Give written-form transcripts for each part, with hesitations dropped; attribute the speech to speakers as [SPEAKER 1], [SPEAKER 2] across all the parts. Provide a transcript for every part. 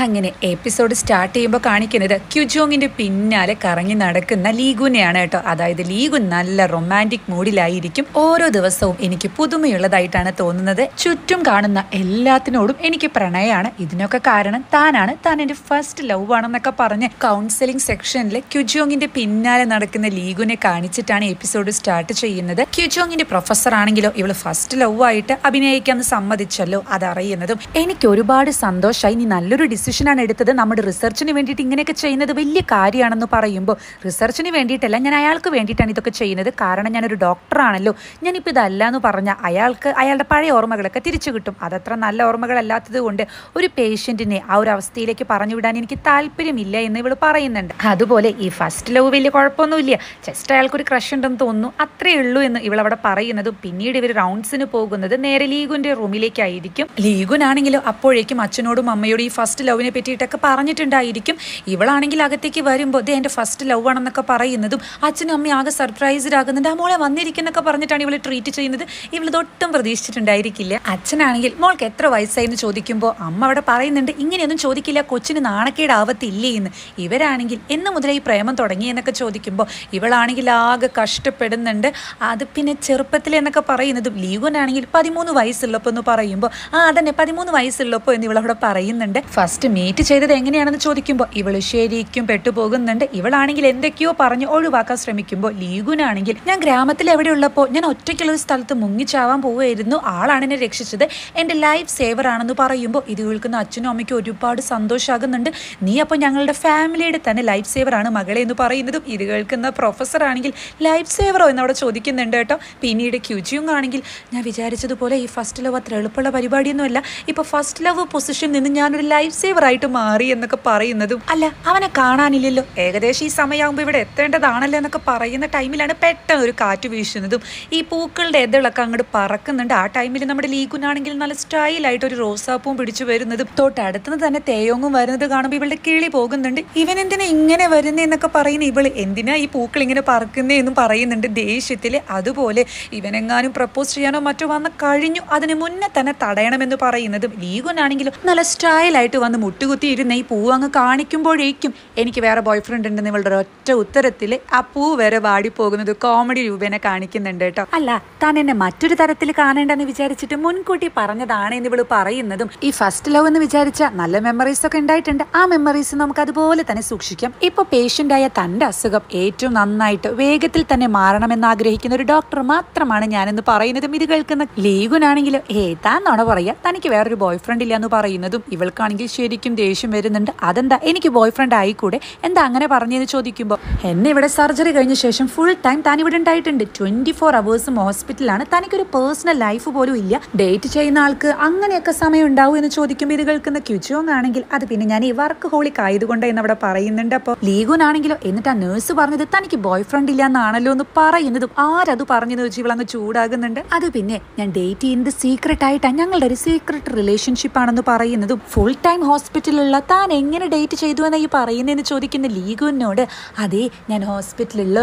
[SPEAKER 1] അങ്ങനെ episode start ചെയ്യുമ്പോൾ കാണിക്കുന്നത് ക്യുജോങ്ങിന്റെ പിന്നാലെ കറങ്ങി നടക്കുന്ന ലീഗുനെയാണ് കേട്ടോ. അതായത് ലീഗുൻ നല്ല റൊമാൻറ്റിക് മൂഡിലായിരിക്കും. ഓരോ ദിവസവും എനിക്ക് പുതുമയുള്ളതായിട്ടാണ് തോന്നുന്നത്. ചുറ്റും കാണുന്ന എല്ലാത്തിനോടും എനിക്ക് പ്രണയമാണ്. ഇതിനൊക്കെ കാരണം താനാണ്, താൻ എൻ്റെ ഫസ്റ്റ് ലവ് ആണെന്നൊക്കെ പറഞ്ഞ് കൗൺസിലിംഗ് സെക്ഷനിൽ ക്യുജോങ്ങിന്റെ പിന്നാലെ നടക്കുന്ന ലീഗുനെ കാണിച്ചിട്ടാണ് എപ്പിസോഡ് സ്റ്റാർട്ട് ചെയ്യുന്നത്. ക്യുജോങ്ങിന്റെ പ്രൊഫസർ ആണെങ്കിലോ ഇവള് ഫസ്റ്റ് ലവ് ആയിട്ട് അഭിനയിക്കാന്ന് സമ്മതിച്ചല്ലോ. അതറിയുന്നതും എനിക്ക് ഒരുപാട് സന്തോഷമായി. നീ നല്ലൊരു ഡിസിഷനാണ് എടുത്തത്. നമ്മുടെ റിസർച്ചിന് വേണ്ടിയിട്ട് ഇങ്ങനെയൊക്കെ ചെയ്യുന്നത് വലിയ കാര്യമാണെന്ന് പറയുമ്പോൾ, റിസർച്ചിന് വേണ്ടിയിട്ടല്ല, ഞാൻ അയാൾക്ക് വേണ്ടിയിട്ടാണ് ഇതൊക്കെ ചെയ്യുന്നത്. കാരണം ഞാനൊരു ഡോക്ടറാണല്ലോ. ഞാനിപ്പോൾ ഇതല്ല എന്ന് പറഞ്ഞാൽ അയാൾക്ക് അയാളുടെ പഴയ ഓർമ്മകളൊക്കെ തിരിച്ചു കിട്ടും. അതത്ര നല്ല ഓർമ്മകളല്ലാത്തത് കൊണ്ട് ഒരു പേഷ്യൻറ്റിനെ ആ ഒരു അവസ്ഥയിലേക്ക് പറഞ്ഞു വിടാൻ എനിക്ക് താല്പര്യമില്ല എന്ന് ഇവൾ പറയുന്നുണ്ട്. അതുപോലെ ഈ ഫസ്റ്റ് ലവ് വലിയ കുഴപ്പമൊന്നുമില്ല, ജസ്റ്റ് അയാൾക്കൊരു ക്രഷ് ഉണ്ടെന്ന് തോന്നുന്നു, അത്രയേ ഉള്ളൂ എന്ന് ഇവളവിടെ പറയുന്നതും പിന്നീട് ഇവർ റൗണ്ട്സിന് പോകുന്നത് നേരെ ലീഗുന്റെ റൂമിലേക്കായിരിക്കും. ലീഗുനാണെങ്കിലും അപ്പോഴേക്കും അച്ഛനോടും അമ്മയോടും ഈ ഫസ്റ്റ് ലവിനെ പറ്റിയിട്ടൊക്കെ പറഞ്ഞിട്ടുണ്ടായിരിക്കും. ഇവളാണെങ്കിൽ അകത്തേക്ക് വരുമ്പോൾ ദേ എൻ്റെ ഫസ്റ്റ് ലവ് ആണെന്നൊക്കെ പറയുന്നതും അച്ഛനും അമ്മയും ആകെ സർപ്രൈസ്ഡ് ആകുന്നുണ്ട്. ആ മോളെ വന്നിരിക്കുന്നൊക്കെ പറഞ്ഞിട്ടാണ് ഇവളെ ട്രീറ്റ് ചെയ്യുന്നത്. ഇവളതൊട്ടും പ്രതീക്ഷിച്ചിട്ടുണ്ടായിരിക്കില്ല. അച്ഛനാണെങ്കിൽ മോൾക്ക് എത്ര വയസ്സായി എന്ന് ചോദിക്കുമ്പോൾ അമ്മ അവിടെ പറയുന്നുണ്ട് ഇങ്ങനെയൊന്നും ചോദിക്കില്ല, കൊച്ചിന് നാണക്കേടാവത്തില്ലേ എന്ന്. ഇവരാണെങ്കിൽ എന്ന് മുതലേ ഈ പ്രേമം തുടങ്ങി എന്നൊക്കെ ചോദിക്കുമ്പോൾ ഇവളാണെങ്കിൽ ആകെ കഷ്ടപ്പെടുന്നുണ്ട്. അത് പിന്നെ ചെറുപ്പത്തിൽ എന്നൊക്കെ പറയുന്നതും ലീഗുനാണെങ്കിൽ 13 വയസ്സുള്ളപ്പോൾ എന്ന് പറയുമ്പോൾ അതന്നെ 13 വയസ്സുള്ളപ്പോൾ എന്ന് ഇവളവിടെ പറയുന്നുണ്ട്. ഫസ്റ്റ് മീറ്റ് ചെയ്തത് എങ്ങനെയാണെന്ന് ചോദിക്കുമ്പോൾ ഇവള് ശരിക്കും പെട്ടുപോകുന്നുണ്ട്. ഇവളാണെങ്കിൽ എന്തൊക്കെയോ പറഞ്ഞ് ഒഴിവാക്കാൻ ശ്രമിക്കുമ്പോൾ ലീഗുനാണെങ്കിൽ ഞാൻ ഗ്രാമത്തിൽ എവിടെ ഉള്ളപ്പോൾ ഞാൻ ഒറ്റയ്ക്കുള്ള ഒരു സ്ഥലത്ത് മുങ്ങിച്ചാവാൻ പോവുമായിരുന്നു, ആളാണ് എന്നെ രക്ഷിച്ചത്, എൻ്റെ ലൈഫ് സേവർ ആണെന്ന് പറയുമ്പോൾ ഇത് കേൾക്കുന്ന അച്ഛനും അമ്മയ്ക്കും ഒരുപാട് സന്തോഷമാകുന്നുണ്ട്. നീ അപ്പോൾ ഞങ്ങളുടെ ഫാമിലിയുടെ തന്നെ ലൈഫ് സേവർ ആണ് മകളെ എന്ന് പറയുന്നതും ഇത് കേൾക്കുന്ന പ്രൊഫസർ ആണെങ്കിൽ ലൈഫ് സേവറോ എന്നവിടെ ചോദിക്കുന്നുണ്ട് കേട്ടോ. പിന്നീട് ക്യുജിയോങ് ആണെങ്കിൽ ഞാൻ വിചാരിച്ചതുപോലെ ഈ ഫസ്റ്റ് ലവ് അത്ര എളുപ്പമുള്ള പരിപാടിയൊന്നുമല്ല, ഇപ്പോൾ ഫസ്റ്റ് ലവ് പൊസിഷനിൽ നിന്ന് ഞാനൊരു ലൈഫ് സേവർ ആയിട്ട് മാറി എന്നൊക്കെ പറയുന്നതും അല്ല അവനെ കാണാനില്ലല്ലോ, ഏകദേശം ഈ സമയമാകുമ്പോൾ ഇവിടെ എത്തേണ്ടതാണല്ലോ എന്നൊക്കെ പറയുന്ന ടൈമിലാണ് പെട്ടെന്ന് ഒരു കാറ്റ് വീശുന്നതും ഈ പൂക്കളുടെ എതിളൊക്കെ അങ്ങോട്ട് പറക്കുന്നുണ്ട്. ആ ടൈമിൽ നമ്മുടെ ലീഗുനാണെങ്കിൽ നല്ല സ്റ്റൈലായിട്ട് ഒരു റോസാപ്പൂവും പിടിച്ചു വരുന്നതും തൊട്ടടുത്തുനിന്ന് തന്നെ തേയോങ്ങും വരുന്നത് കാണുമ്പോൾ ഇവളുടെ കിളി പോകുന്നുണ്ട്. ഇവൻ എന്തിനാ ഇങ്ങനെ വരുന്നതെന്നൊക്കെ പറയുന്ന ഇവള് എന്തിനാ ഈ പൂക്കൾ ഇങ്ങനെ പറക്കുന്നേ എന്നും പറയുന്നുണ്ട് ദേഷ്യത്തിൽ. അതുപോലെ ഇവനെങ്ങാനും പ്രപ്പോസ് ചെയ്യാനോ മറ്റോ വന്ന് കഴിഞ്ഞു, അതിന് മുന്നേ തന്നെ തടയണമെന്ന് പറയുന്നതും ലീഗുനാണെങ്കിലും നല്ല സ്റ്റൈലായിട്ട് വന്ന് മുട്ടുകുത്തി ഇരുന്ന ഈ പൂവ് അങ്ങ് കാണിക്കുമ്പോഴേക്കും എനിക്ക് വേറെ ബോയ് ഫ്രണ്ട് ഉണ്ടെന്ന് ഇവളുടെ ഒറ്റ ഉത്തരത്തിൽ ആ പൂ വരെ വാടിപ്പോകുന്നത് കോമഡി രൂപേനെ കാണിക്കുന്നുണ്ട് കേട്ടോ. അല്ല താൻ എന്നെ മറ്റൊരു തരത്തിൽ കാണേണ്ടെന്ന് വിചാരിച്ചിട്ട് മുൻകൂട്ടി പറഞ്ഞതാണ് എന്ന് ഇവള് പറയുന്നതും ഈ ഫസ്റ്റ് ലവ് എന്ന് വിചാരിച്ച നല്ല മെമ്മറീസ് ഒക്കെ ഉണ്ടായിട്ടുണ്ട്, ആ മെമ്മറീസ് നമുക്ക് അതുപോലെ തന്നെ സൂക്ഷിക്കാം. ഇപ്പൊ പേഷ്യൻ്റായ തൻ്റെ അസുഖം ഏറ്റവും നന്നായിട്ട് വേഗത്തിൽ തന്നെ മാറണമെന്ന് ആഗ്രഹിക്കുന്ന ഒരു ഡോക്ടർ മാത്രമാണ് ഞാനെന്ന് പറയുന്നതും ഇത് കേൾക്കുന്ന ലീഗുനാണെങ്കിലും താൻ നുണ പറയാ, തനിക്ക് വേറൊരു ബോയ് ഫ്രണ്ട് ഇല്ല എന്ന് പറയുന്നതും ഇവൾക്കാണെങ്കിൽ ശരിക്കും ദേഷ്യം വരുന്നുണ്ട്. അതെന്താ എനിക്ക് ബോയ് ഫ്രണ്ട് ആയിക്കൂടെ, എന്താ അങ്ങനെ പറഞ്ഞതെന്ന് ചോദിക്കുമ്പോൾ എന്നെ ഇവിടെ സർജറി കഴിഞ്ഞ ശേഷം ഫുൾ ടൈം താൻ ഇവിടെ ഉണ്ടായിട്ടുണ്ട്, 24 അവേഴ്സും ഹോസ്പിറ്റലാണ്, തനിക്കൊരു പേഴ്സണൽ ലൈഫ് പോലും ഇല്ല, ഡേറ്റ് ചെയ്യുന്ന ആൾക്ക് അങ്ങനെയൊക്കെ സമയം ഉണ്ടാവും എന്ന് ചോദിക്കുമ്പോൾ ഇത് കേൾക്കുന്ന ക്യുജോങ് ആണെങ്കിൽ അത് പിന്നെ ഞാൻ ഈ വർക്ക് ഹോളിക് ആയതുകൊണ്ട് എന്ന് അവിടെ പറയുന്നുണ്ട്. അപ്പോൾ ലീഗുനാണെങ്കിലോ എന്നിട്ട് ആ നേഴ്സ് പറഞ്ഞത് തനിക്ക് ബോയ് ഫ്രണ്ട് ഇല്ല എന്നാണല്ലോ എന്ന് പറയുന്നതും ആരത് പറഞ്ഞെന്ന് വെച്ച് ഇവളങ്ങ് ചൂടാകുന്നുണ്ട്. അത് പിന്നെ ഞാൻ ഡേറ്റ് ചെയ്യുന്നത് സീക്രട്ട് ആയിട്ടാണ്, ഞങ്ങളുടെ ഒരു സീക്രട്ട് റിലേഷൻഷിപ്പ് ആണെന്ന് പറയുന്നതും ഫുൾ ടൈം ഹോസ്പിറ്റലിലുള്ള താൻ എങ്ങനെ ഡേറ്റ് ചെയ്തു എന്ന് ഈ പറയുന്നതെന്ന് ചോദിക്കുന്ന ലീഗുവിനോട് അതേ ഞാൻ ഹോസ്പിറ്റലിലുള്ള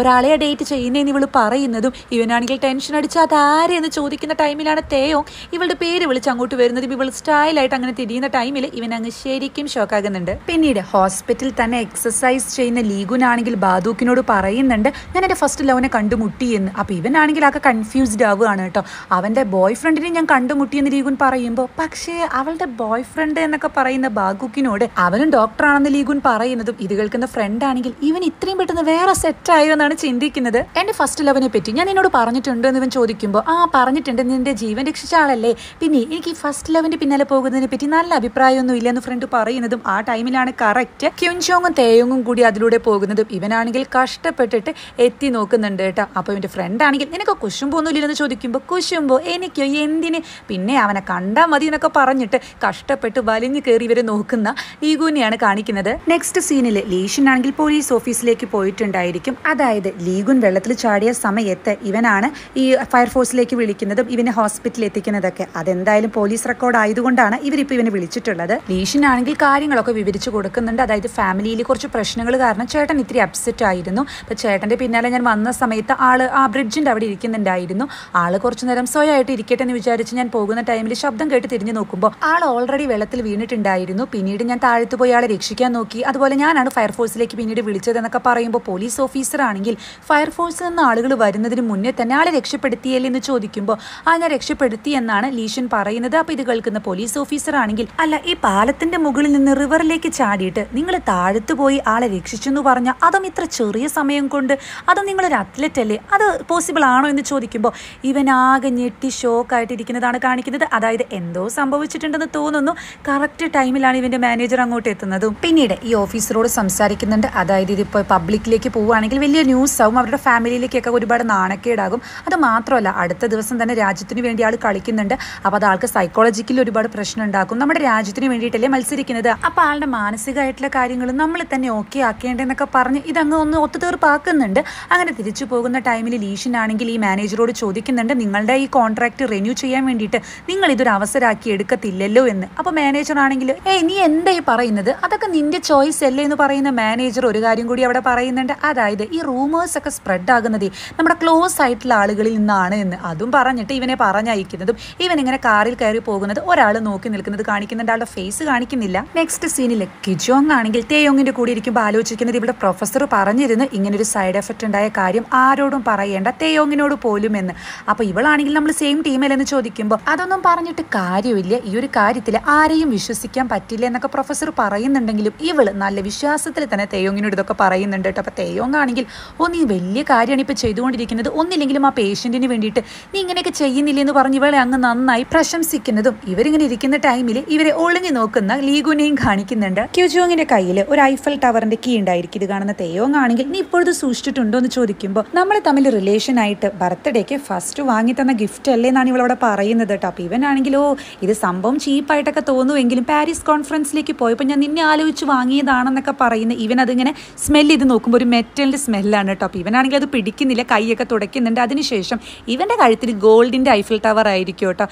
[SPEAKER 1] ഒരാളെ ഡേറ്റ് ചെയ്യുന്നതെന്ന് ഇവള് പറയുന്നതും ഇവനാണെങ്കിൽ ടെൻഷൻ അടിച്ച് അതാരെന്ന് ചോദിക്കുന്ന ടൈമിലാണ് തേയോ ഇവളുടെ പേര് വിളിച്ച് അങ്ങോട്ട് വരുന്നതും ഇവൾ സ്റ്റൈലായിട്ട് അങ്ങനെ തിരിയുന്ന ടൈമിൽ ഇവൻ അങ്ങ് ശരിക്കും ഷോക്കാകുന്നുണ്ട്. പിന്നീട് ഹോസ്പിറ്റലിൽ തന്നെ എക്സസൈസ് ചെയ്യുന്ന ലീഗുനാണെങ്കിൽ ബാദൂക്കിനോട് പറയുന്നുണ്ട് ഞാൻ എൻ്റെ ഫസ്റ്റ് ലവിനെ കണ്ടുമുട്ടിയെന്ന്. അപ്പോൾ ഇവനാണെങ്കിൽ ആകെ കൺഫ്യൂസ്ഡ് ആവുകയാണ് കേട്ടോ. അവൻ്റെ ബോയ് ഫ്രണ്ടിനെ ഞാൻ കണ്ടുമുട്ടിയെന്ന് ലീഗുൻ പറയുമ്പോൾ പക്ഷേ അവളുടെ ബോയ് ഫ്രണ്ട് എന്നൊക്കെ പറയുന്ന ബാഗുക്കിനോട് അവനും ഡോക്ടറാണെന്ന് ലീഗുൻ പറയുന്നതും ഇത് കേൾക്കുന്ന ഫ്രണ്ട് ആണെങ്കിൽ ഇവൻ ഇത്രയും പെട്ടെന്ന് വേറെ സെറ്റായോ എന്നാണ് ചിന്തിക്കുന്നത്. എൻ്റെ ഫസ്റ്റ് ലവിനെ പറ്റി ഞാൻ എന്നോട് പറഞ്ഞിട്ടുണ്ട് എന്ന് ഇവൻ ചോദിക്കുമ്പോൾ പറഞ്ഞിട്ടുണ്ട്, നിന്റെ ജീവൻ രക്ഷിച്ച ആളല്ലേ, പിന്നെ എനിക്ക് ഈ ഫസ്റ്റ് ലവിന്റെ പിന്നാലെ പോകുന്നതിനെ പറ്റി നല്ല അഭിപ്രായമൊന്നും ഇല്ലെന്ന് ഫ്രണ്ട് പറയുന്നതും ആ ടൈമിലാണ് കറക്റ്റ് ക്യുൻചോങ്ങും തേയോങ്ങും കൂടി അതിലൂടെ പോകുന്നതും ഇവനാണെങ്കിൽ കഷ്ടപ്പെട്ടിട്ട് എത്തി നോക്കുന്നുണ്ട് കേട്ടോ. അപ്പോൾ ഇവൻ്റെ ഫ്രണ്ട് ആണെങ്കിൽ നിനക്ക് കുശുമ്പൊന്നുമില്ലെന്ന് ചോദിക്കുമ്പോൾ കുശുമ്പോ എനിക്കോ എന്തിന്, പിന്നെ അവനെ കണ്ടാൽ മതി എന്നൊക്കെ പറഞ്ഞിട്ട് കഷ്ടപ്പെട്ട് വലിഞ്ഞു കയറി ഇവരെ നോക്കുന്ന ലീഗുനെയാണ് കാണിക്കുന്നത്. നെക്സ്റ്റ് സീനിൽ ലീഷനാണെങ്കിൽ പോലീസ് ഓഫീസിലേക്ക് പോയിട്ടുണ്ടായിരിക്കും. അതായത് ലീഗുൻ വെള്ളത്തിൽ ചാടിയ സമയത്ത് ഇവനാണ് ഈ ഫയർഫോഴ്സിലേക്ക് വിളിക്കുന്നതും ഇവനെ ഹോസ്പിറ്റലിൽ എത്തിക്കുന്നതൊക്കെ. അതെന്തായാലും പോലീസ് റെക്കോർഡ് ആയതുകൊണ്ടാണ് ഇവരിപ്പോൾ ഇവനെ വിളിച്ചിട്ടുള്ളത്. ലീഷനാണെങ്കിൽ കാര്യങ്ങളൊക്കെ വിവരിച്ചു കൊടുക്കുന്നുണ്ട്. അതായത് ഫാമിലിയിൽ കുറച്ച് പ്രശ്നങ്ങൾ കാരണം ചേട്ടൻ ഇത്തിരി അപ്സെറ്റ് ആയിരുന്നു. അപ്പോൾ ചേട്ടൻ്റെ പിന്നാലെ ഞാൻ വന്ന സമയത്ത് ആള് ആ ബ്രിഡ്ജിൻ്റെ അവിടെ ഇരിക്കുന്നുണ്ടായിരുന്നു. ആള് കുറച്ചു നേരം സ്വയമായിട്ട് ഇരിക്കട്ടെ എന്ന് വിചാരിച്ച് ഞാൻ പോകുന്ന ടൈമിൽ ശബ്ദം കേട്ട് തിരിഞ്ഞു നോക്കുമ്പോൾ ആൾ ഓൾറെഡി വെള്ളത്തിൽ വീണിട്ടുണ്ടായിരുന്നു. പിന്നീട് ഞാൻ താഴത്ത് പോയി ആളെ രക്ഷിക്കാൻ നോക്കി, അതുപോലെ ഞാനാണ് ഫയർഫോഴ്സിലേക്ക് പിന്നീട് വിളിച്ചതെന്നൊക്കെ പറയുമ്പോൾ പോലീസ് ഓഫീസർ ആണെങ്കിൽ ഫയർഫോഴ്സിൽ നിന്ന് ആളുകൾ വരുന്നതിന് മുന്നേ തന്നെ ആളെ രക്ഷപ്പെടുത്തിയല്ലേ എന്ന് ചോദിക്കുമ്പോൾ ഞാൻ രക്ഷപ്പെടുത്തി എന്നാണ് ലീഷൻ പറയുന്നത്. അപ്പോൾ ഇത് കേൾക്കുന്ന പോലീസ് ഓഫീസർ ആണെങ്കിൽ അല്ല, ഈ പാലത്തിന്റെ മുകളിൽ നിന്ന് റിവറിലേക്ക് ചാടിയിട്ട് നിങ്ങൾ താഴത്ത് പോയി ആളെ രക്ഷിച്ചെന്ന് പറഞ്ഞാൽ അതും ഇത്ര ചെറിയ സമയം കൊണ്ട്, അതും നിങ്ങളൊരു അത്ലറ്റ് അല്ലേ, അത് പോസിബിൾ ആണോ എന്ന് ചോദിക്കുമ്പോൾ ഇവൻ ആകെ ഞെട്ടി ഷോക്കായിട്ടിരിക്കുന്നതാണ് കാണിക്കുന്നത്. അതായത് എന്തോ സംഭവിച്ചിട്ടുണ്ടെന്ന് തോന്നുന്നു. കറക്റ്റ് ടൈമിലാണ് ഇവന്റെ മാനേജർ അങ്ങോട്ട് എത്തുന്നതും. പിന്നീട് ഈ ഓഫീസറോട് സംസാരിക്കുന്നുണ്ട്. അതായത് ഇതിപ്പോൾ പബ്ലിക്കിലേക്ക് പോവുകയാണെങ്കിൽ വലിയ ന്യൂസ് ആവും, അവരുടെ ഫാമിലിയിലേക്കൊക്കെ ഒരുപാട് നാണക്കേടാകും. അത് മാത്രമല്ല അടുത്ത ദിവസം തന്നെ രാജ്യത്തിന് വേണ്ടി ആൾ കളിക്കുന്നുണ്ട്. അപ്പോൾ അത് ആൾക്ക് സൈക്കോളജിക്കലി ഒരുപാട് പ്രശ്നം ഉണ്ടാക്കും. നമ്മുടെ രാജ്യത്തിന് വേണ്ടിയിട്ടല്ലേ മത്സരിക്കുന്നത്, അപ്പോൾ ആളുടെ മാനസികമായിട്ടുള്ള കാര്യങ്ങൾ നമ്മൾ തന്നെ ഓക്കെ ആക്കേണ്ടെന്നൊക്കെ പറഞ്ഞ് ഇതങ്ങ് ഒന്ന് ഒത്തുതീർപ്പാക്കുന്നുണ്ട്. അങ്ങനെ തിരിച്ചു പോകുന്ന ടൈമിൽ ലീഷനാണെങ്കിൽ ഈ മാനേജറോട് ചോദിക്കുന്നുണ്ട്, നിങ്ങളുടെ ഈ കോൺട്രാക്ട് റിന്യൂ ചെയ്യാൻ വേണ്ടിയിട്ട് നിങ്ങൾ ഇതൊരു അവസരമാക്കി എടുക്കത്തില്ലല്ലോ എന്ന്. അപ്പോൾ മാനേജർ ആണെങ്കിൽ നീ എന്തായി പറയുന്നത്, അതൊക്കെ നിന്റെ ചോയ്സ് അല്ലേ എന്ന് പറയുന്ന മാനേജർ ഒരു കാര്യം കൂടി അവിടെ പറയുന്നുണ്ട്. അതായത് ഈ റൂമേഴ്സ് ഒക്കെ സ്പ്രെഡ് ആകുന്നത് നമ്മുടെ ക്ലോസ് ആയിട്ടുള്ള ആളുകളിൽ നിന്നാണ് എന്ന്. അതും പറഞ്ഞിട്ട് ഇവനെ പറഞ്ഞയക്കുന്നതും ഇവൻ ഇങ്ങനെ കാറിൽ കയറി പോകുന്നത് ഒരാൾ നോക്കി നിൽക്കുന്നത് കാണിക്കുന്നുണ്ട്. ആളുടെ ഫേസ് കാണിക്കുന്നില്ല. നെക്സ്റ്റ് സീനിൽ കിജോങ് ആണെങ്കിൽ തേയോങ്ങിന്റെ കൂടി ഇരിക്കുമ്പോൾ ആലോചിക്കുന്നത്, ഇവിടെ പ്രൊഫസർ പറഞ്ഞിരുന്നു ഇങ്ങനൊരു സൈഡ് എഫക്റ്റ് ഉണ്ടായ കാര്യം ആരോടും പറയേണ്ട, തേയോങ്ങിനോട് പോലും എന്ന്. അപ്പോൾ ഇവളാണെങ്കിൽ നമ്മൾ സെയിം ടീമിലെന്ന് ചോദിക്കുമ്പോൾ അതൊന്നും പറഞ്ഞിട്ട് കാര്യമില്ല, ഈ ഒരു കാര്യത്തിൽ ആരെയും വിശ്വസിക്കാൻ പറ്റില്ല എന്നൊക്കെ പ്രൊഫസർ പറയുന്നുണ്ടെങ്കിലും ഇവള് നല്ല വിശ്വാസത്തിൽ തന്നെ തേയോങ്ങിനോട് ഇതൊക്കെ പറയുന്നുണ്ട് കേട്ടോ. അപ്പോൾ തേയോങ് ആണെങ്കിൽ നീ വലിയ കാര്യമാണ് ഇപ്പോൾ ചെയ്തുകൊണ്ടിരിക്കുന്നത്, ഒന്നില്ലെങ്കിലും ആ പേഷ്യന്റിന് വേണ്ടിയിട്ട് നീ ഇങ്ങനെയൊക്കെ ചെയ്യുന്നില്ല എന്ന് പറഞ്ഞ് ഇവളെ അങ്ങ് നന്നായി പ്രശംസിക്കുന്നതും. ഇവരിങ്ങനെ ഇരിക്കുന്ന ടൈമിൽ ഇവരെ ഒളിഞ്ഞു നോക്കുന്ന ലീഗുനെയും കാണിക്കുന്നുണ്ട്. ക്യൂജോങ്ങിന്റെ കയ്യിൽ ഒരു ഐഫൽ ടവറിന്റെ കീ ഉണ്ടായിരിക്കും. ഇത് കാണുന്ന തേയോങ് ആണെങ്കിൽ നീ ഇപ്പോഴത് സൂക്ഷിച്ചിട്ടുണ്ടോ എന്ന് ചോദിക്കുമ്പോൾ നമ്മൾ തമ്മിൽ റിലേഷൻ ആയിട്ട് ബർത്ത്ഡേക്ക് ഫസ്റ്റ് വാങ്ങി തന്ന ഗിഫ്റ്റ് അല്ലേ എന്നാണ് ഇവളവിടെ പറയുന്നത് കേട്ടോ. അപ്പോൾ ഇവനാണെങ്കിലോ ഇത് സംഭവം ചീപ്പായിട്ടൊക്കെ തോന്നുമെങ്കിലും പാരീസ് കോൺഫറൻസിലേക്ക് പോയപ്പോൾ ഞാൻ നിന്നെ ആലോചിച്ച് വാങ്ങിയതാണെന്നൊക്കെ പറയുന്നത്. ഇവൻ അതിങ്ങനെ സ്മെല്ല് ചെയ്ത് നോക്കുമ്പോൾ ഒരു മെറ്റലിന്റെ സ്മെല്ലാണ് കേട്ടോ. അപ്പോൾ ഇവനാണെങ്കിൽ അത് പിടിക്കുന്നില്ല, കൈയൊക്കെ തുടയ്ക്കുന്നുണ്ട്. അതിനുശേഷം ഇവന്റെ കഴുത്തിൽ ഗോൾഡിന്റെ ഐഫൽ ടവർ ആയിരിക്കും കേട്ടോ.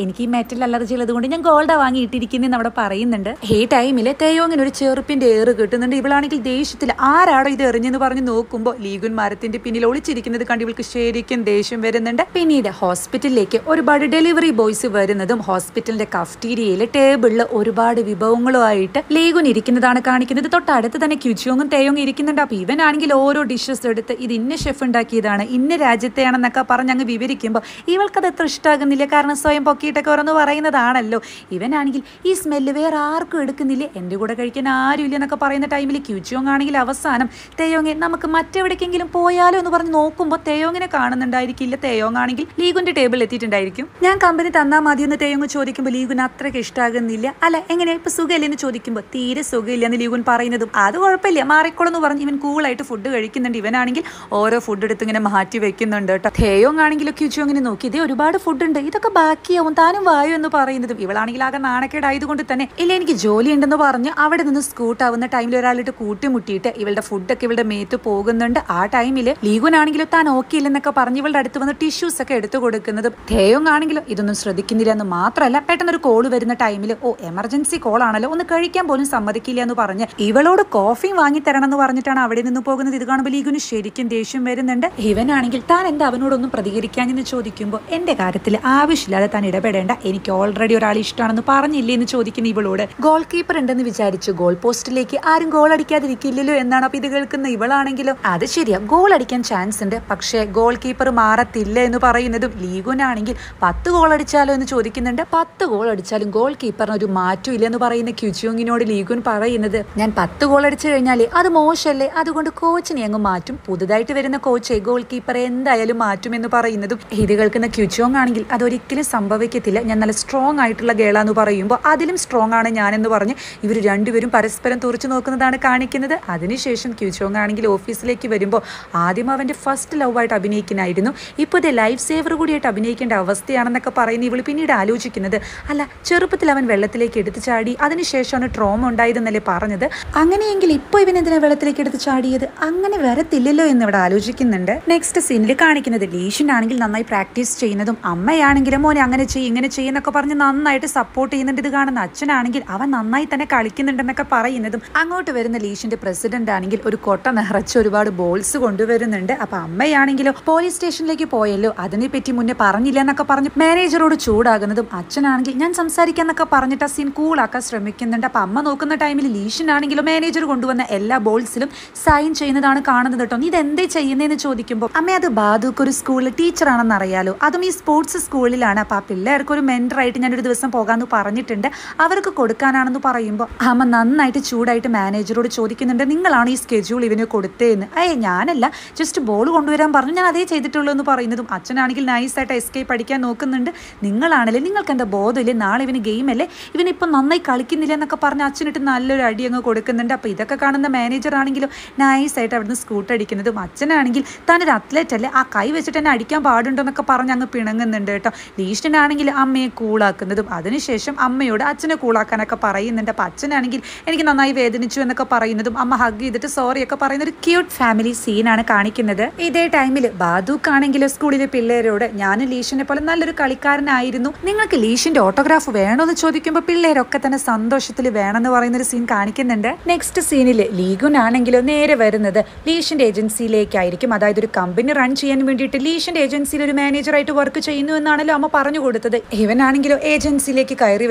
[SPEAKER 1] എനിക്ക് ഈ മെറ്റൽ അലർജി ഉള്ളത് കൊണ്ട് ഞാൻ ഗോൾഡാ വാങ്ങി ഇട്ടിരിക്കുന്നതെന്ന് അവിടെ പറയുന്നുണ്ട്. ഈ ടൈമിൽ തേയോങ്ങിന് ഒരു ചെറുപ്പിന്റെ ഏറ് കിട്ടുന്നുണ്ട്. ഇവളാണെങ്കിൽ ദേഷ്യത്തിൽ ആരാടോ ഇത് എറിഞ്ഞെന്ന് പറഞ്ഞ് നോക്കുമ്പോൾ ലീഗുൻ മരത്തിന്റെ പിന്നിൽ ഒളിച്ചിരിക്കുന്നത് കണ്ട് ഇവൾക്ക് ശരിക്കും ദേഷ്യം വരുന്നുണ്ട്. പിന്നീട് ഹോസ്പിറ്റലിലേക്ക് ഒരുപാട് ഡെലിവറി ബോയ്സ് വരുന്നതും ഹോസ്പിറ്റലിന്റെ കഫ്റ്റീരിയയിൽ ടേബിളിൽ ഒരുപാട് വിഭവങ്ങളുമായിട്ട് ലീഗുൻ ഇരിക്കുന്നതാണ് കാണിക്കുന്നത്. തൊട്ടടുത്ത് തന്നെ ക്യുജോങ്ങും തേയോങ്ങും ഇരിക്കുന്നുണ്ട്. അപ്പോൾ ഇവനാണെങ്കിൽ ഓരോ ഡിഷസ് എടുത്ത് ഇത് ഇന്ന ഷെഫ് ഉണ്ടാക്കിയതാണ്, ഇന്ന രാജ്യത്തെയാണെന്നൊക്കെ പറഞ്ഞ് അങ്ങ് വിവരിക്കുമ്പോൾ ഇവൾക്കത് എത്ര ഇഷ്ടമാകുന്നില്ല. കാരണം സ്വയം പൊക്കിയിട്ടൊക്കെ ഓരോന്ന് പറയുന്നതാണല്ലോ. ഇവനാണെങ്കിൽ ഈ സ്മെല്ല് വേറെ ആർക്കും എടുക്കുന്നില്ല, എൻ്റെ കൂടെ കഴിക്കാൻ ആരുമില്ല എന്നൊക്കെ പറയുന്ന ടൈമിൽ ക്യൂജോങ് ആണെങ്കിൽ അവസാനം തേയോങ്ങെ നമുക്ക് മറ്റെവിടേക്കെങ്കിലും പോയാലോ എന്ന് പറഞ്ഞ് നോക്കുമ്പോൾ തേയോങ്ങിനെ കാണുന്നുണ്ടായിരിക്കില്ല. തേയോങ് ആണെങ്കിൽ ലീഗുന്റെ ടേബിളിൽ എത്തിയിട്ടുണ്ടായിരിക്കും. ഞാൻ കമ്പനി തന്നാൽ മതിയെന്ന് തേയോങ് ചോദിക്കുമ്പോൾ ലീഗുന് അത്രയ്ക്ക് ഇഷ്ടമാകുന്നില്ല. അല്ല എങ്ങനെയാ ഇപ്പൊ സുഖമില്ലെന്ന് ചോദിക്കുമ്പോൾ തീരെ സുഖമില്ലെന്ന് ലീഗുൻ പറയുന്നതും അത് കുഴപ്പമില്ല മാറിക്കോളെന്ന് പറഞ്ഞ് ഇവൻ കൂളായിട്ട് ഫുഡ് കഴിക്കുന്നുണ്ട്. ഇവനാണെങ്കിൽ ഓരോ ഫുഡ് എടുത്ത് ഇങ്ങനെ മാറ്റി വെക്കുന്നുണ്ട് കേട്ടോ. തേയോങ് ആണെങ്കിലും ക്യൂജോങ്ങിനെ നോക്കി ഇതേ ഒരുപാട് ഫുഡ് ഉണ്ട്, ഇതൊക്കെ ബാക്കിയാവും, താനും വായു എന്ന് പറയുന്നതും ഇവളാണെങ്കിൽ ആകെ നാണക്കേടായതുകൊണ്ട് തന്നെ ഇല്ല എനിക്ക് ജോലി ഉണ്ടെന്ന് പറഞ്ഞ് അവിടെ നിന്ന് സ്കൂട്ടാവുന്ന ടൈമിൽ ഒരാളിട്ട് കൂട്ടിമുട്ടിയിട്ട് ഇവളുടെ ഫുഡൊക്കെ ഇവളുടെ മേത്ത് പോകുന്നുണ്ട്. ആ ടൈമിൽ ലീഗുനാണെങ്കിലും താൻ ഓക്കെ ഇല്ലെന്നൊക്കെ പറഞ്ഞ് ഇവളുടെ അടുത്ത് വന്ന് ടിഷ്യൂസ് ഒക്കെ എടുത്തു കൊടുക്കുന്നതും തേയോങ് ആണെങ്കിലും ഇതൊന്നും ശ്രദ്ധിക്കുന്നില്ല എന്ന് മാത്രമല്ല പെട്ടെന്നൊരു കോള് വരുന്ന ടൈമിൽ എമർജൻസി കോൾ ആണല്ലോ, ഒന്ന് കഴിക്കാൻ പോലും സമ്മതിക്കില്ല എന്ന് പറഞ്ഞ് ഇവളോട് കോഫിയും വാങ്ങി തരണം എന്ന് പറഞ്ഞിട്ടാണ് അവിടെ നിന്ന് പോകുന്നത്. ഇത് കാണുമ്പോൾ ലീഗുന് ശരിക്കും ദേഷ്യം വരുന്നുണ്ട്. ഇവനാണെങ്കിൽ താൻ എന്താ അവനോടൊന്നും പ്രതികരിക്കാനെന്ന് ചോദിക്കുമ്പോൾ എന്റെ കാര്യത്തിൽ ആവശ്യമില്ലാതെ താൻ ഇടപെടേണ്ട, എനിക്ക് ഓൾറെഡി ഒരാൾ ഇഷ്ടമാണെന്ന് പറഞ്ഞില്ലേ എന്ന് ചോദിക്കുന്ന ഇവളോട് ഗോൾ കീപ്പർ ഉണ്ടെന്ന് വിചാരിച്ചു ഗോൾ പോസ്റ്റിലേക്ക് ആരും ഗോൾ അടിക്കാതിരിക്കില്ലല്ലോ എന്നാണ്. അപ്പോൾ ഇത് കേൾക്കുന്ന ഇവളാണെങ്കിലോ അത് ശരിയാ ഗോൾ അടിക്കാൻ ചാൻസ് ഉണ്ട്, പക്ഷേ ഗോൾ കീപ്പർ മാറത്തില്ല എന്ന് പറയുന്നതും ലീഗുനാണെങ്കിൽ 10 ഗോൾ അടിച്ചാലോ എന്ന് ചോദിക്കുന്നുണ്ട്. 10 ഗോൾ അടിച്ചാലും ഗോൾ കീപ്പറിന് ഒരു മാറ്റം ഇല്ല എന്ന് പറയുന്ന ക്യുജോങ്ങിനോട് ലീഗുൻ പറയുന്നത് ഞാൻ 10 ഗോൾ അടിച്ചു കഴിഞ്ഞാൽ അത് മോശമല്ലേ, അതുകൊണ്ട് കോച്ചിനെ അങ്ങ് മാറ്റും, പുതുതായിട്ട് വരുന്ന കോച്ച് ഗോൾ കീപ്പറെ എന്തായാലും മാറ്റുമെന്ന് പറയുന്നതും ഇത് കേൾക്കുന്ന ക്യുജോങ് ആണെങ്കിൽ അതൊരിക്കലും സംഭവിക്കത്തില്ല, ഞാൻ നല്ല സ്ട്രോങ് ആയിട്ടുള്ള ഗേളാന്ന് പറയുമ്പോൾ അതിലും സ്ട്രോങ് ആണ് ഞാനെന്ന് പറഞ്ഞ് ഇവർ രണ്ടുപേരും പരസ്പരം തുറച്ചു നോക്കുന്നതാണ് കാണിക്കുന്നത്. അതിനുശേഷം ക്യുജോങ് ആണെങ്കിൽ ഓഫീസിലേക്ക് വരുമ്പോൾ ആദ്യം അവന്റെ ഫസ്റ്റ് ലവ് ആയിട്ട് അഭിനയിക്കുന്നായിരുന്നു, ഇപ്പോൾ ഇത് ലൈഫ് സേവർ കൂടിയായിട്ട് അഭിനയിക്കേണ്ട അവസ്ഥയാണെന്നൊക്കെ പറയുന്ന ഇവള് പിന്നീട് ആലോചിക്കുന്നത് അല്ല ചെറുപ്പത്തിൽ അവൻ വെള്ളത്തിലേക്ക് എടുത്തു ചാടി അതിനുശേഷമാണ് ട്രോമ ഉണ്ടായതെന്നല്ലേ പറഞ്ഞത്, അങ്ങനെയെങ്കിൽ ഇപ്പോൾ ഇവൻ എന്തിനാ വെള്ളത്തിലേക്ക് എടുത്ത് ചാടിയത്, അങ്ങനെ വരത്തില്ലല്ലോ എന്ന് ഇവിടെ ആലോചിക്കുന്നുണ്ട്. നെക്സ്റ്റ് സീനിൽ കാണിക്കുന്നത് ലീഷൻ ആണെങ്കിൽ നന്നായി പ്രാക്ടീസ് ചെയ്യുന്നതും അമ്മയാണെങ്കിലും മോനെ അങ്ങനെ ചെയ്യും ഇങ്ങനെ ചെയ്യുന്നൊക്കെ പറഞ്ഞ് നന്നായിട്ട് സപ്പോർട്ട് ചെയ്യുന്നുണ്ട്. ഇത് കാണുന്ന അച്ഛനാണെങ്കിൽ അവൻ നന്നായി തന്നെ കളിക്കുന്നുണ്ടെന്നൊക്കെ പറയുന്നതും അങ്ങോട്ട് വരുന്ന ലീഷിന്റെ പ്രസിഡന്റ് ആണെങ്കിൽ ഒരു കൊട്ട നിറച്ച് ഒരുപാട് ബോൾസ് കൊണ്ടുവരുന്നുണ്ട്. അപ്പൊ അമ്മയാണെങ്കിലോ പോലീസ് സ്റ്റേഷനിലേക്ക് പോയല്ലോ അതിനെപ്പറ്റി മുന്നേ പറഞ്ഞില്ല എന്നൊക്കെ പറഞ്ഞ് മാനേജറോട് ചൂടാകുന്നതും അച്ഛനാണെങ്കിൽ ഞാൻ സംസാരിക്കാന്നൊക്കെ പറഞ്ഞിട്ട് ആ സീൻ കൂളാക്കാൻ ഒഴിവാക്കാൻ ശ്രമിക്കുന്നുണ്ട്. അപ്പം അമ്മ നോക്കുന്ന ടൈമിൽ ലീഷനാണെങ്കിലും മാനേജർ കൊണ്ടുവന്ന എല്ലാ ബോൾസിലും സൈൻ ചെയ്യുന്നതാണ് കാണുന്നത് കേട്ടോ. നീ ഇതെന്തേ ചെയ്യുന്നതെന്ന് ചോദിക്കുമ്പോൾ അമ്മ അത് ബാദുക്ക് ഒരു സ്കൂളിൽ ടീച്ചറാണെന്ന് അറിയാലോ, അതും ഈ സ്പോർട്സ് സ്കൂളിലാണ്. അപ്പം ആ പിള്ളേർക്ക് ഒരു മെൻറ്ററായിട്ട് ഞാനൊരു ദിവസം പോകാമെന്ന് പറഞ്ഞിട്ടുണ്ട്, അവർക്ക് കൊടുക്കാനാണെന്ന് പറയുമ്പോൾ അമ്മ നന്നായിട്ട് ചൂടായിട്ട് മാനേജറോട് ചോദിക്കുന്നുണ്ട്, നിങ്ങളാണ് ഈ സ്കെഡ്യൂൾ ഇവന് കൊടുത്തതെന്ന്. ഞാനല്ല, ജസ്റ്റ് ബോൾ കൊണ്ടുവരാൻ പറഞ്ഞു, ഞാൻ അതേ ചെയ്തിട്ടുള്ളൂ എന്ന് പറയുന്നതും അച്ഛനാണെങ്കിൽ നൈസായിട്ട് എസ്കേപ്പ് അടിക്കാൻ നോക്കുന്നുണ്ട്. നിങ്ങളാണല്ലേ, നിങ്ങൾക്ക് എന്താ ബോധമില്ലേ, നാളെ ഇവന് ഗെയിമല്ലേ, ഇവനിപ്പോൾ നന്നായി കളിക്കുന്നില്ല എന്നൊക്കെ പറഞ്ഞ് അച്ഛനിട്ട് നല്ലൊരു അടി അങ്ങ് കൊടുക്കുന്നുണ്ട്. അപ്പോൾ ഇതൊക്കെ കാണുന്ന മാനേജർ ആണെങ്കിലും നൈസായിട്ട് അവിടുന്ന് സ്കൂട്ട് അടിക്കുന്നതും അച്ഛനാണെങ്കിൽ താനൊരു അത്ലറ്റ് അല്ലേ, ആ കൈ വെച്ചിട്ട് തന്നെ അടിക്കാൻ പാടുണ്ടോ എന്നൊക്കെ പറഞ്ഞ് അങ്ങ് പിണങ്ങുന്നുണ്ട് കേട്ടോ. ലീഷനാണെങ്കിൽ അമ്മയെ കൂളാക്കുന്നതും അതിനുശേഷം അമ്മയോട് അച്ഛനെ കൂളാക്കാനൊക്കെ പറയുന്നുണ്ട്. അപ്പോൾ അച്ഛനാണെങ്കിൽ എനിക്ക് നന്നായി വേദനിച്ചു എന്നൊക്കെ പറയുന്നതും അമ്മ ഹഗ് ചെയ്തിട്ട് സോറി ഒക്കെ പറയുന്ന ഒരു ക്യൂട്ട് ഫാമിലി സീനാണ് കാണിക്കുന്നത്. ഇതേ ടൈമിൽ ബാദുക്കാണെങ്കിലും സ്കൂളിലെ പിള്ളേരോട് ഞാൻ ലീഷിനെ പോലെ നല്ലൊരു കളിക്കാരനായിരുന്നു, നിങ്ങൾക്ക് ലീഷിന്റെ ഓട്ടോഗ്രാഫ് വേണമെന്ന് ചോദിക്കുമ്പോൾ പിള്ളേരൊക്കെ തന്നെ സന്തോഷത്തിൽ വേണമെന്ന് പറയുന്ന ഒരു സീൻ കാണിക്കുന്നുണ്ട്. നെക്സ്റ്റ് സീനിൽ ലീഗുനാണെങ്കിലും നേരെ വരുന്നത് ലീഷിന്റെ ഏജൻസിയിലേക്കായിരിക്കും. അതായത് ഒരു കമ്പനി റൺ ചെയ്യാൻ വേണ്ടിയിട്ട് ലീഷിന്റെ ഏജൻസിയിൽ ഒരു മാനേജറായിട്ട് വർക്ക് ചെയ്യുന്നു എന്നാണല്ലോ അമ്മ പറഞ്ഞു കൊടുത്തത്. ഇവനാണെങ്കിലും ഏജൻസിയിലേക്ക് കയറി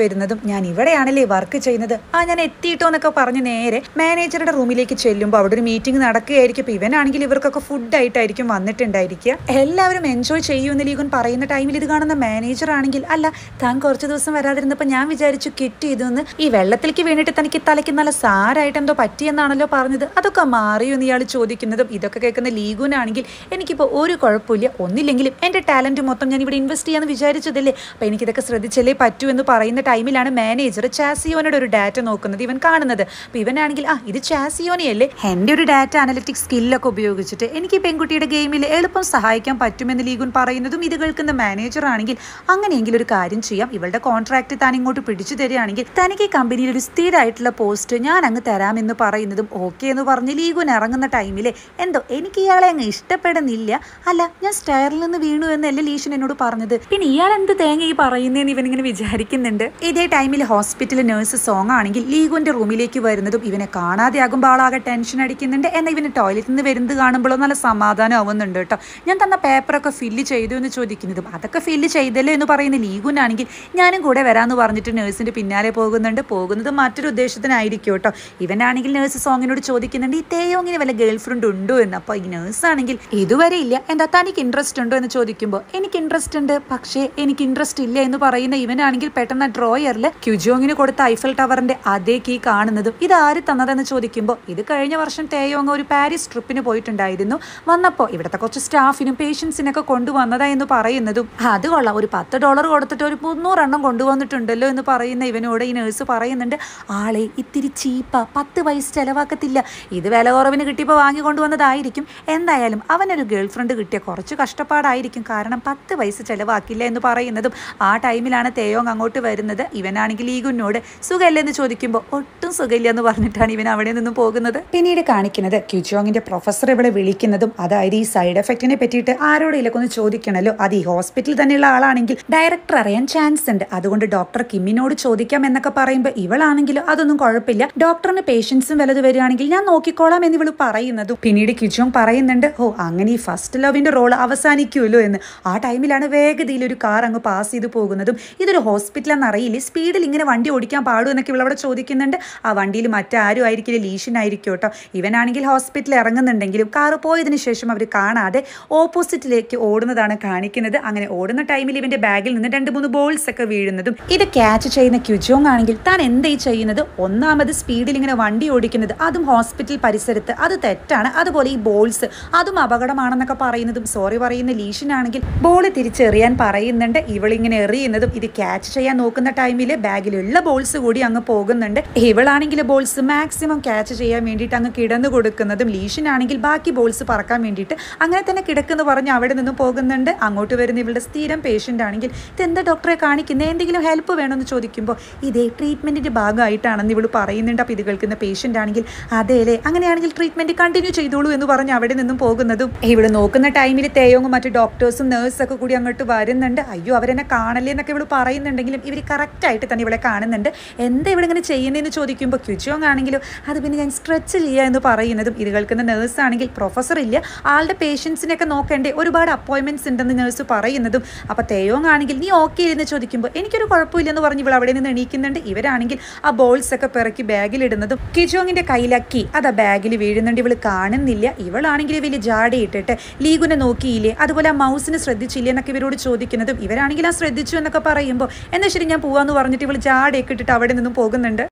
[SPEAKER 1] വരുന്നതും ഞാൻ ഇവിടെയാണല്ലേ വർക്ക് ചെയ്യുന്നത്, ഞാൻ എത്തിയിട്ടോ എന്നൊക്കെ പറഞ്ഞ് നേരെ മാനേജറുടെ റൂമിലേക്ക് ചെല്ലുമ്പോൾ അവിടെ ഒരു മീറ്റിംഗ് നടക്കുകയായിരിക്കും. അപ്പോൾ ഇവനാണെങ്കിൽ ഇവർക്കൊക്കെ ഫുഡായിട്ടായിരിക്കും വന്നിട്ടുണ്ടായിരിക്കുക. എല്ലാവരും എൻജോയ് ചെയ്യുമെന്ന് ലീഗുൻ പറയുന്ന ടൈമിൽ ഇത് കാണുന്ന മാനേജർ ആണെങ്കിൽ അല്ല, താൻ കുറച്ച് ദിവസം വരാതിരുന്നപ്പോൾ ഞാൻ വിചാരിച്ചു കിറ്റ് ചെയ്തെന്ന്, ഈ വെള്ളത്തിലേക്ക് വീണിട്ട് തനിക്ക് തലയ്ക്ക് നല്ല സാരായിട്ട് എന്തോ പറ്റിയെന്നാണല്ലോ പറഞ്ഞത്, അതൊക്കെ മാറിയോ എന്ന് ഇയാൾ ചോദിക്കുന്നതും ഇതൊക്കെ കേൾക്കുന്ന ലീഗുനാണെങ്കിൽ എനിക്കിപ്പോൾ ഒരു കുഴപ്പമില്ല, ഒന്നില്ലെങ്കിലും എൻ്റെ ടാലൻറ്റ് മൊത്തം ഞാൻ ഇവിടെ ഇൻവെസ്റ്റ് ചെയ്യാമെന്ന് വിചാരിച്ചതല്ലേ, അപ്പോൾ എനിക്കിതൊക്കെ ശ്രദ്ധിച്ചല്ലേ പറ്റൂ എന്ന് പറയുന്ന ടൈമിലാണ് മാനേജർ ചാസിയോനോട് ഒരു ഡാറ്റ നോക്കുന്നത് ഇവൻ കാണുന്നത്. അപ്പോൾ ഇവനാണെങ്കിൽ ഇത് ചാസിയോനെയല്ലേ, എൻ്റെ ഒരു ഡാറ്റ അനലിറ്റിക്സ് സ്കില്ലൊക്കെ ഉപയോഗിച്ചിട്ട് എനിക്ക് പെൺകുട്ടിയുടെ ഗെയിമിൽ എളുപ്പം സഹായിക്കാൻ പറ്റുമെന്ന് ലീഗുൻ പറയുന്നതും ഇത് കേൾക്കുന്ന മാനേജർ ആണെങ്കിൽ അങ്ങനെയെങ്കിലും ഒരു കാര്യം ചെയ്യാം, ഇവളുടെ കോൺട്രാക്ട് താൻ ഇങ്ങോട്ട് പിടിച്ചു തരികയാണെങ്കിൽ തനിക്ക് കമ്പനിയിൽ ഒരു സ്ഥിരമായിട്ടുള്ള പോസ്റ്റ് ഞാൻ അങ്ങ് തരാമെന്ന് പറയുന്നതും ഓക്കെ എന്ന് പറഞ്ഞ് ലീഗുൻ ഇറങ്ങുന്ന ടൈമിൽ എന്തോ എനിക്ക് ഇയാളെ അങ്ങ് ഇഷ്ടപ്പെടുന്നില്ല, അല്ല ഞാൻ സ്റ്റെയറിൽ നിന്ന് വീണു എന്നല്ലേ ലീഷൻ എന്നോട് പറഞ്ഞത്, പിന്നെ ഇയാൾ എന്ത് തേങ്ങ ഈ പറയുന്നതെന്ന് ഇവനിങ്ങനെ വിചാരിക്കുന്നുണ്ട്. ഇതേ ടൈമിൽ ഹോസ്പിറ്റലിൽ നഴ്സ് സോങ് ആണെങ്കിൽ ലീഗുവിന്റെ റൂമിലേക്ക് വരുന്നതും ഇവനെ കാണാതെ ആകുമ്പോൾ ആളാകെ ടെൻഷൻ അടിക്കുന്നുണ്ട്. എന്നാൽ ഇവന് ടോയ്ലറ്റിൽ നിന്ന് വരുന്നത് കാണുമ്പോഴോ നല്ല സമാധാനം ആവുന്നുണ്ട് കേട്ടോ. ഞാൻ തന്ന പേപ്പറൊക്കെ ഫില്ല് ചെയ്തു എന്ന് ചോദിക്കുന്നതും അതൊക്കെ ഫില്ല് ചെയ്തല്ലോ എന്ന് പറയുന്ന ലീഗുനാണെങ്കിൽ ഞാനും കൂടെ വരാമെന്ന് പറഞ്ഞിട്ട് നഴ്സിന്റെ പിന്നാലെ പോകുന്നത് മറ്റൊരു ഉദ്ദേശത്തിനായിരിക്കും കേട്ടോ. ഇവനാണെങ്കിൽ നഴ്സ് സോങ്ങിനോട് ചോദിക്കുന്നുണ്ട് ഈ തേയോങ്ങിന് വല്ല ഗേൾ ഫ്രണ്ട് ഉണ്ടോ എന്ന്. അപ്പോൾ ഈ നഴ്സ് ആണെങ്കിൽ ഇതുവരെ ഇല്ല, എന്താ തനിക്ക് ഇൻട്രസ്റ്റ് ഉണ്ടോ എന്ന് ചോദിക്കുമ്പോൾ എനിക്ക് ഇൻട്രസ്റ്റ് ഉണ്ട്, പക്ഷേ എനിക്ക് ഇൻട്രസ്റ്റ് ഇല്ല എന്ന് പറയുന്ന ഇവനാണെങ്കിൽ പെട്ടെന്ന് ഡ്രോയറിൽ ക്യുജോങ്ങിന് കൊടുത്ത ഐഫൽ ടവറിന്റെ അതേ കീ കാണുന്നതും ഇത് ആര് തന്നതെന്ന് ചോദിക്കുമ്പോൾ ഇത് കഴിഞ്ഞ വർഷം തേയോങ് ഒരു പാരീസ് ട്രിപ്പിന് പോയിട്ടുണ്ടായിരുന്നു, വന്നപ്പോൾ ഇവിടുത്തെ കുറച്ച് സ്റ്റാഫിനും പേഷ്യൻസിനൊക്കെ കൊണ്ടുവന്നതാ എന്ന് പറയുന്നതും അത് കൊള്ളാം, ഒരു $10 കൊടുത്തിട്ട് ഒരു 300 എണ്ണം കൊണ്ടുവന്നിട്ടുണ്ടല്ലോ എന്ന് പറയുന്ന ഇവനോട് ഈ നഴ്സ് പറയുന്നുണ്ട് ആളെ ഇത്തിരി ചീപ്പാ, 10 പൈസ ചെലവാക്കത്തില്ല, ഇത് വില കുറവിന് കിട്ടിയപ്പോൾ വാങ്ങിക്കൊണ്ടുവന്നതായിരിക്കും, എന്തായാലും അവനൊരു ഗേൾ ഫ്രണ്ട് കിട്ടിയ കുറച്ച് കഷ്ടപ്പാടായിരിക്കും, കാരണം 10 പൈസ ചെലവാക്കില്ല എന്ന് പറയുന്നതും ആ ടൈമിലാണ് തേയോങ് അങ്ങോട്ട് വരുന്നത്. ഇവനാണെങ്കിൽ ലീഗുനോട് സുഖമില്ല എന്ന് ചോദിക്കുമ്പോൾ ഒട്ടും സുഖമില്ല എന്ന് പറഞ്ഞിട്ടാണ് ഇവൻ അവിടെ നിന്നും പോകുന്നത്. പിന്നീട് കാണിക്കുന്നത് ക്യുജോങ്ങിന്റെ പ്രൊഫസർ ഇവിടെ വിളിക്കുന്നതും അതായത് ഈ സൈഡ് എഫക്റ്റിനെ പറ്റിയിട്ട് ആരോടെങ്കിലൊക്കെ ഒന്ന് ചോദിക്കണല്ലോ, അത് ഈ ഹോസ്പിറ്റലിൽ തന്നെയുള്ള ആളാണെങ്കിൽ ഡയറക്ടർ അറിയാൻ ചാൻസ് ഉണ്ട്, അതുകൊണ്ട് ഡോക്ടർ കിമ്മിനോട് ചോദിക്കാം എന്നൊക്കെ പറയുമ്പോൾ ഇവളാണെങ്കിലും അതൊന്നും കുഴപ്പമില്ല, ഡോക്ടറിന് പേഷ്യൻസും വലുത് വരികയാണെങ്കിൽ ഞാൻ നോക്കിക്കോളാം എന്ന് ഇവള് പറയുന്നതും പിന്നീട് ക്യുജോങ് പറയുന്നുണ്ട് അങ്ങനെ ഈ ഫസ്റ്റ് ലവിന്റെ റോൾ അവസാനിക്കുമല്ലോ എന്ന്. ആ ടൈമിലാണ് വേഗതയിൽ ഒരു കാർ അങ്ങ് പാസ് ചെയ്ത് പോകുന്നതും ഇതൊരു ഹോസ്പിറ്റലെന്ന് അറിയില്ലേ, സ്പീഡിൽ ഇങ്ങനെ വണ്ടി ഓടിക്കാൻ പാടും എന്നൊക്കെ ഇവളവിടെ ചോദിക്കുന്നുണ്ട്. ആ വണ്ടിയിൽ മറ്റാരും ആയിരിക്കില്ല, ലീഷനായിരിക്കും കേട്ടോ. ഇവനാണെങ്കിൽ ഹോസ്പിറ്റലിൽ ഇറങ്ങുന്നുണ്ടെങ്കിലും കാറ് പോയതിനു ശേഷം അവർ കാണാതെ ഓപ്പോസിറ്റിലേക്ക് ഓടുന്നതാണ് കാണിക്കുന്നത്. അങ്ങനെ ഓടുന്ന ടൈമിൽ ഇവന്റെ ബാഗിൽ നിന്ന് 2-3 ബോൾസ് ഒക്കെ വീഴുന്നതും ഇത് ക്യാച്ച് ചെയ്യുന്ന ക്യുജോങ് ആണെങ്കിൽ താൻ എന്തായി ചെയ്യുന്നത്, ഒന്നാമത് സ്പീഡിൽ ഇങ്ങനെ വണ്ടി ഓടിക്കുന്നത് അതും ഹോസ്പിറ്റൽ പരിസരത്ത് അത് തെറ്റാണ്, അതുപോലെ ഈ ബോൾസ് അതും അപകടമാണെന്നൊക്കെ പറയുന്നതും സോറി പറയുന്ന ലീഷനാണെങ്കിൽ ബോൾ തിരിച്ചെറിയാൻ പറയുന്നുണ്ട്. ഇവളിങ്ങനെ എറിയുന്നതും ഇത് ക്യാച്ച് ചെയ്യാൻ നോക്കുന്ന ടൈമിൽ ബാഗിലുള്ള ബോൾസ് കൂടി അങ്ങ് പോകുന്നുണ്ട്. ഇവളാണെങ്കിൽ ബോൾസ് മാക്സിമം ക്യാച്ച് ചെയ്യാൻ വേണ്ടിയിട്ട് അങ്ങ് കിടന്നു കൊടുക്കുന്നതും ലീഷനാണെങ്കിൽ ബാക്കി ബോൾസ് പറക്കാൻ വേണ്ടിയിട്ട് അങ്ങനെ തന്നെ കിടക്കുന്നു പറഞ്ഞ് അവിടെ നിന്ന് പോകുന്നുണ്ട്. അങ്ങോട്ട് വരുന്ന ഇവളുടെ സ്ഥിരം പേഷ്യൻ്റ് ആണെങ്കിൽ ഇതെന്താ ഡോക്ടറെ കാണിക്കുന്നത്, എന്തെങ്കിലും ഹെൽപ്പ് വേണമെന്ന് ചോദിക്കുമ്പോൾ ഇതേ ട്രീറ്റ്മെന്റിന്റെ ഭാഗമായിട്ടാണെന്ന് ഇവള് പറയുന്നുണ്ട്. അപ്പോൾ ഇത് കേൾക്കുന്ന പേഷ്യൻ്റ് ആണെങ്കിൽ അതേലേ, അങ്ങനെയാണെങ്കിൽ ട്രീറ്റ്മെന്റ് കണ്ടിന്യൂ ചെയ്തോളൂ എന്ന് പറഞ്ഞ് അവിടെ നിന്നും പോകുന്നതും ഇവിടെ നോക്കുന്ന ടൈമിൽ തേയോങ്ങും മറ്റു ഡോക്ടേഴ്സും നേഴ്സൊക്കെ കൂടി അങ്ങോട്ട് വരുന്നുണ്ട്. അയ്യോ അവരെന്നെ കാണല്ലേ എന്നൊക്കെ ഇവള് പറയുന്നുണ്ടെങ്കിലും ഇവർ കറക്റ്റായിട്ട് തന്നെ ഇവിടെ കാണുന്നുണ്ട്. എന്താ ഇവിടെ ഇങ്ങനെ ചെയ്യുന്നതെന്ന് ചോദിക്കുമ്പോൾ ക്യുജോങ് ആണെങ്കിലും അത് പിന്നെ ഞാൻ സ്ട്രെച്ച് ചെയ്യുക എന്ന് പറയുന്നതും ഇത് കേൾക്കുന്ന നേഴ്സ് ആണെങ്കിൽ പ്രൊഫസർ ഇല്ല, ആളുടെ പേഷ്യൻസിനെയൊക്കെ നോക്കേണ്ടേ, ഒരുപാട് അപ്പോയിൻമെന്റ്സ് ഉണ്ടെന്ന് നേഴ്സ് പറയുന്നതും അപ്പോൾ തേയോങ് ആണെങ്കിൽ നീ ഓക്കെ എന്ന് ചോദിക്കുമ്പോൾ എനിക്കൊരു കുഴപ്പമില്ലെന്ന് പറഞ്ഞ് ഇവിടെ അവിടെ നിന്ന് എണീക്കുന്നുണ്ട്. ചെയ്യുന്നുണ്ട്. ഇവരാണെങ്കിൽ ആ ബോൾസ് ഒക്കെ പിറക്കി ബാഗിലിടുന്നതും കിജോങ്ങിന്റെ കയ്യിലാക്കി അത് ആ ബാഗിൽ വീഴുന്നുണ്ട്. ഇവള് കാണുന്നില്ല. ഇവളാണെങ്കിൽ വലിയ ജാടയിട്ടിട്ട് ലീഗുനെ നോക്കിയില്ലേ, അതുപോലെ ആ മൗസിനെ ശ്രദ്ധിച്ചില്ലേ എന്നൊക്കെ ഇവരോട് ചോദിക്കുന്നതും ഇവരാണെങ്കിൽ ആ ശ്രദ്ധിച്ചു എന്നൊക്കെ പറയുമ്പോൾ എന്നാൽ ശരി ഞാൻ പോവാന്ന് പറഞ്ഞിട്ട് ഇവള് ജാടയൊക്കെ ഇട്ടിട്ട് അവിടെ നിന്നും പോകുന്നുണ്ട്.